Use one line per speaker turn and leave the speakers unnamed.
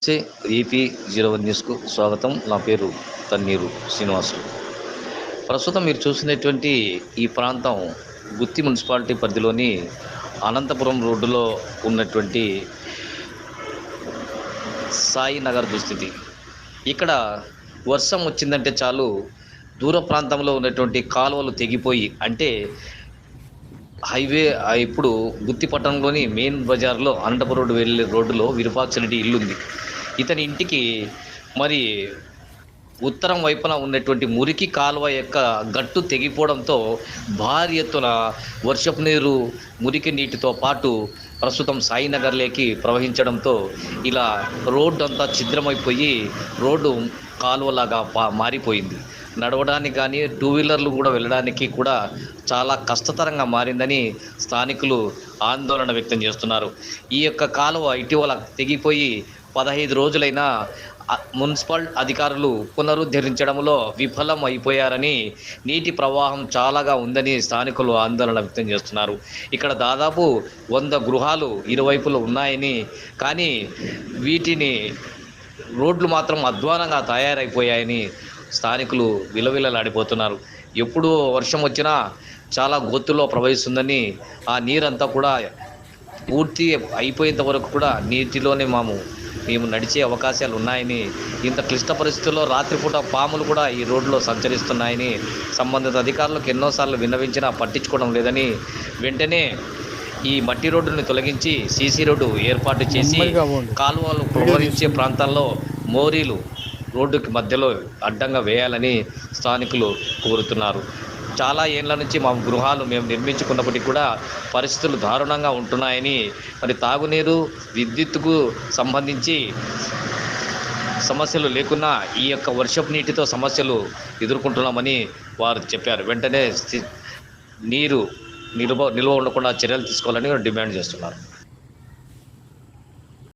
నమస్తే. EP01 న్యూస్కు స్వాగతం. నా పేరు తన్నీరు శ్రీనివాసులు. ప్రస్తుతం మీరు చూసినటువంటి ఈ ప్రాంతం గుత్తి మున్సిపాలిటీ పరిధిలోని అనంతపురం రోడ్డులో ఉన్నటువంటి సాయినగర్ దుస్థితి. ఇక్కడ వర్షం వచ్చిందంటే చాలు దూర ప్రాంతంలో ఉన్నటువంటి కాలువలు తెగిపోయి, అంటే హైవే ఇప్పుడు గుత్తి పట్టణంలోని మెయిన్ బజార్లో అనంతపురం రోడ్డు వెళ్ళే రోడ్డులో విరూపాక్షరెడ్డి ఇల్లుంది. ఇతని ఇంటికి మరి ఉత్తరం వైపున ఉన్నటువంటి మురికి కాలువ యొక్క గట్టు తెగిపోవడంతో భారీ ఎత్తున వర్షపు నీరు మురికి నీటితో పాటు ప్రస్తుతం సాయినగర్లోకి ప్రవహించడంతో ఇలా రోడ్డు అంతా ఛిద్రమైపోయి రోడ్డు కాలువలాగా మారిపోయింది. నడవడానికి కానీ టూ వీలర్లు కూడా వెళ్ళడానికి కూడా చాలా కష్టతరంగా మారిందని స్థానికులు ఆందోళన వ్యక్తం చేస్తున్నారు. ఈ యొక్క కాలువ ఇటీవల తెగిపోయి 15 రోజులైనా మున్సిపల్ అధికారులు పునరుద్ధరించడంలో విఫలం అయిపోయారని, నీటి ప్రవాహం చాలాగా ఉందని స్థానికులు ఆందోళన వ్యక్తం చేస్తున్నారు. ఇక్కడ దాదాపు 100 గృహాలు ఇరువైపులు ఉన్నాయని, కానీ వీటిని రోడ్లు మాత్రం అధ్వానంగా తయారైపోయాయని స్థానికులు విలవిలలాడిపోతున్నారు. ఎప్పుడు వర్షం వచ్చినా చాలా గొత్తులో ప్రవహిస్తుందని, ఆ నీరంతా కూడా పూర్తి అయిపోయేంత వరకు కూడా నీటిలోనే మేము నడిచే అవకాశాలు ఉన్నాయని, ఇంత క్లిష్ట పరిస్థితుల్లో రాత్రిపూట పాములు కూడా ఈ రోడ్లో సంచరిస్తున్నాయని సంబంధిత అధికారులకు ఎన్నోసార్లు విన్నవించినా పట్టించుకోవడం లేదని, వెంటనే ఈ మట్టి రోడ్డుని తొలగించి సీసీ రోడ్డు ఏర్పాటు చేసి కాలువలు ప్రవహించే ప్రాంతాల్లో మోరీలు రోడ్డుకి మధ్యలో అడ్డంగా వేయాలని స్థానికులు కోరుతున్నారు. చాలా ఏళ్ల నుంచి మా గృహాలు మేము నిర్మించుకున్నప్పటికీ కూడా పరిస్థితులు దారుణంగా ఉంటున్నాయని, మరి తాగునీరు విద్యుత్తుకు సంబంధించి సమస్యలు లేకున్నా ఈ యొక్క వర్షపు నీటితో సమస్యలు ఎదుర్కొంటున్నామని వారు చెప్పారు. వెంటనే నీరు నిల్వ ఉండకుండా చర్యలు తీసుకోవాలని డిమాండ్ చేస్తున్నారు.